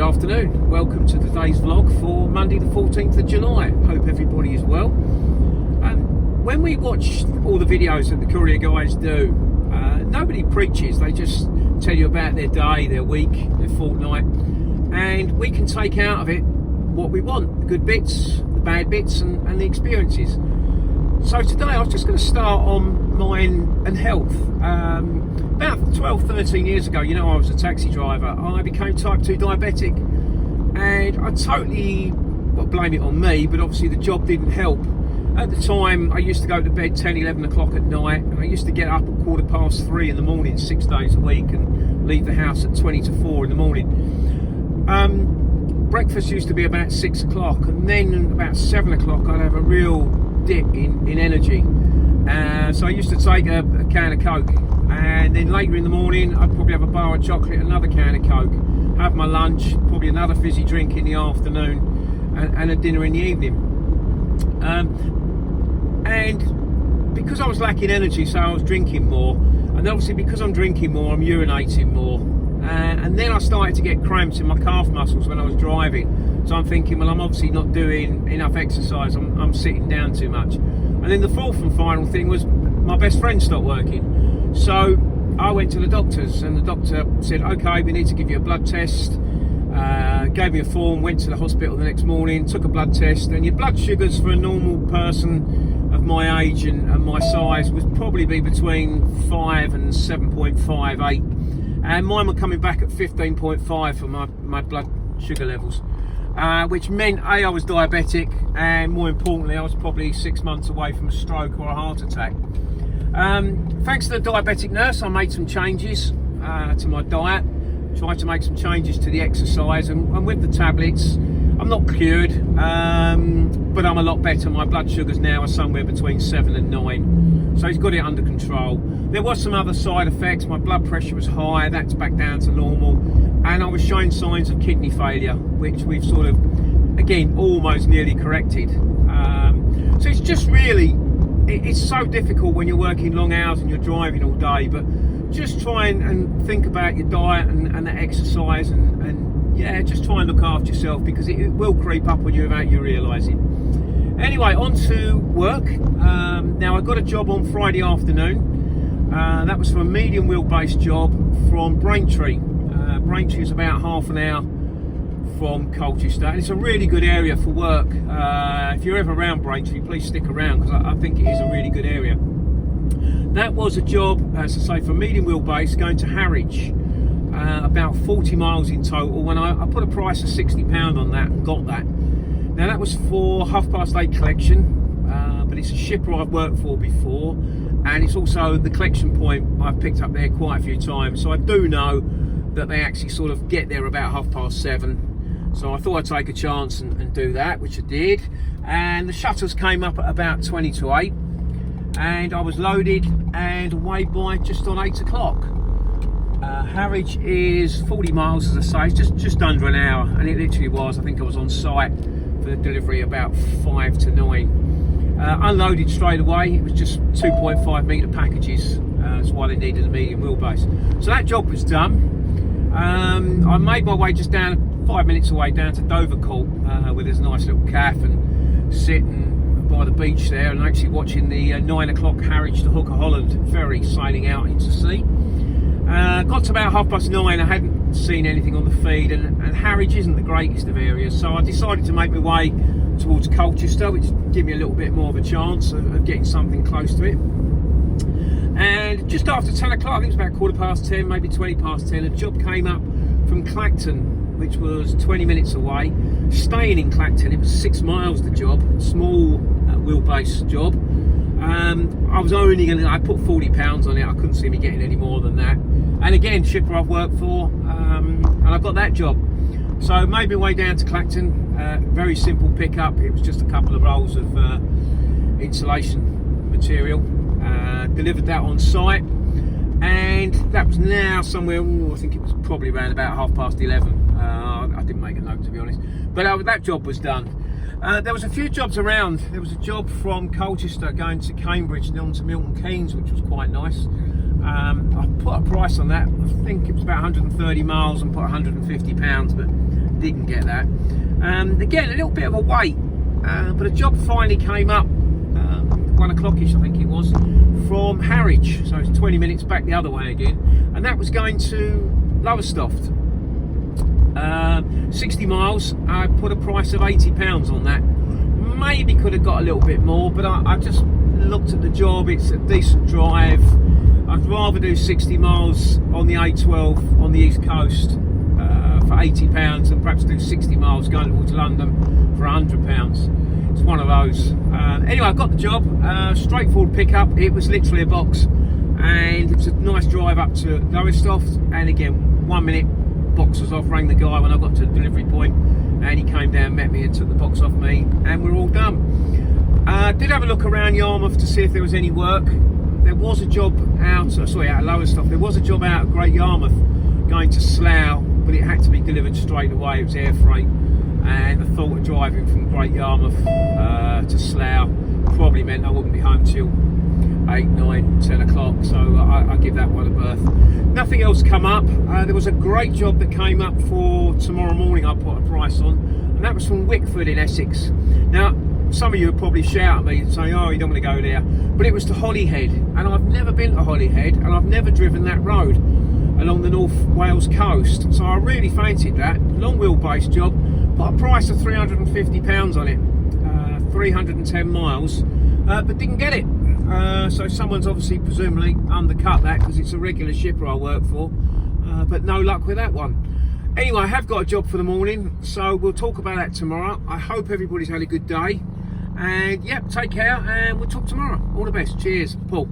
Good afternoon. Welcome to today's vlog for Monday the 14th of July. Hope everybody is well. When we watch all the videos that the Courier guys do, nobody preaches. They just tell you about their day, their week, their fortnight, and we can take out of it what we want, the good bits, the bad bits, and the experiences. So today I was just going to start on mind and health. About 12, 13 years ago, you know, I was a taxi driver. I became type 2 diabetic, and I totally, well, blame it on me, but obviously the job didn't help. At the time, I used to go to bed 10, 11 o'clock at night, and I used to get up at 3:15 in the morning, 6 days a week, and leave the house at 20 to 4 in the morning. Breakfast used to be about 6 o'clock, and then about 7 o'clock I'd have a real dip in energy. So I used to take a can of Coke, and then later in the morning I'd probably have a bar of chocolate, another can of Coke, have my lunch, probably another fizzy drink in the afternoon, and a dinner in the evening. And because I was lacking energy, so I was drinking more, and obviously because I'm drinking more, I'm urinating more, and then I started to get cramps in my calf muscles when I was driving. So I'm thinking, well, I'm obviously not doing enough exercise, I'm sitting down too much. And then the fourth and final thing was my best friend stopped working. So I went to the doctors, and the doctor said, okay, we need to give you a blood test. Gave me a form, went to the hospital the next morning, took a blood test, and your blood sugars for a normal person of my age and my size would probably be between 5 and 7.58, and mine were coming back at 15.5 for my blood sugar levels, which meant I was diabetic, and more importantly I was probably 6 months away from a stroke or a heart attack. Thanks to the diabetic nurse, I made some changes to my diet, tried to make some changes to the exercise, and with the tablets I'm not cured, but I'm a lot better. My blood sugars now are somewhere between 7 and 9, so he's got it under control. There was some other side effects. My blood pressure was high, that's back down to normal, and I was showing signs of kidney failure, which we've sort of, again, almost nearly corrected. So it's just really, it's so difficult when you're working long hours and you're driving all day, but just try and think about your diet and the exercise, and yeah, just try and look after yourself, because it will creep up on you without you realising. Anyway, on to work. Now I got a job on Friday afternoon. That was for a medium wheelbase job from Braintree. Braintree is about half an hour from Colchester, and it's a really good area for work. If you're ever around Braintree, please stick around, because I think it is a really good area. That was a job, as I say, for medium wheelbase going to Harwich, about 40 miles in total, when I put a price of £60 on that and got that. Now that was for 8:30 collection, but it's a shipper I've worked for before, and it's also the collection point I've picked up there quite a few times, so I do know that they actually sort of get there about 7:30. So I thought I'd take a chance and do that, which I did, and the shutters came up at about 20 to 8, and I was loaded and away by just on 8 o'clock. Harwich is 40 miles, as I say, it's just under an hour, and it literally was, I think I was on site for the delivery about 5 to 9. Unloaded straight away. It was just 2.5 metre packages, that's why they needed a medium wheelbase. So that job was done. I made my way just down 5 minutes away down to Dovercourt, where there's a nice little cafe, and sitting by the beach there and actually watching the 9 o'clock Harwich to Hook of Holland ferry sailing out into sea. Got to about 9:30, I hadn't seen anything on the feed, and Harwich isn't the greatest of areas, so I decided to make my way towards Colchester, which gave me a little bit more of a chance of getting something close to it. And just after 10 o'clock, I think it was about 10:15, maybe 10:20, a job came up from Clacton, which was 20 minutes away. Staying in Clacton, it was 6 miles the job, small wheelbase job. I was only going to, I put £40 on it, I couldn't see me getting any more than that. And again, shipper I've worked for, and I got that job. So made my way down to Clacton, very simple pickup. It was just a couple of rolls of insulation material. Delivered that on site, and that was now somewhere, I think it was probably around about 11:30. I didn't make a note, to be honest, but that job was done. There was a few jobs around. There was a job from Colchester going to Cambridge and on to Milton Keynes, which was quite nice. I put a price on that. I think it was about 130 miles and put £150, but didn't get that. Again, a little bit of a wait, but a job finally came up, 1 o'clock-ish I think it was, from Harwich, so it's 20 minutes back the other way again, and that was going to Lowestoft. 60 miles. I put a price of £80 on that. Maybe could have got a little bit more, but I just looked at the job. It's a decent drive. I'd rather do 60 miles on the A12 on the East Coast for £80 and perhaps do 60 miles going towards London for £100. It's one of those. Anyway, I got the job. Straightforward pickup. It was literally a box, and it was a nice drive up to Lowestoft. And again, 1 minute, box was off. Rang the guy when I got to the delivery point, and he came down, met me, and took the box off me, and we're all done. Did have a look around Yarmouth to see if there was any work. There was a job out of Lowestoft. There was a job out of Great Yarmouth going to Slough, but it had to be delivered straight away. It was air freight, and the thought of driving from Great Yarmouth to Slough probably meant I wouldn't be home till 8, 9, 10 o'clock, so I give that one a berth. Nothing else come up. There was a great job that came up for tomorrow morning I put a price on, and that was from Wickford in Essex. Now, some of you would probably shout at me saying, oh, you don't want to go there, but it was to Holyhead, and I've never been to Holyhead, and I've never driven that road along the North Wales coast, so I really fancied that. Long wheelbase job, put a price of £350 on it, 310 miles, but didn't get it. So someone's obviously presumably undercut that because it's a regular shipper I work for, but no luck with that one. Anyway, I have got a job for the morning, so we'll talk about that tomorrow. I hope everybody's had a good day, and yeah, take care, and we'll talk tomorrow. All the best. Cheers, Paul.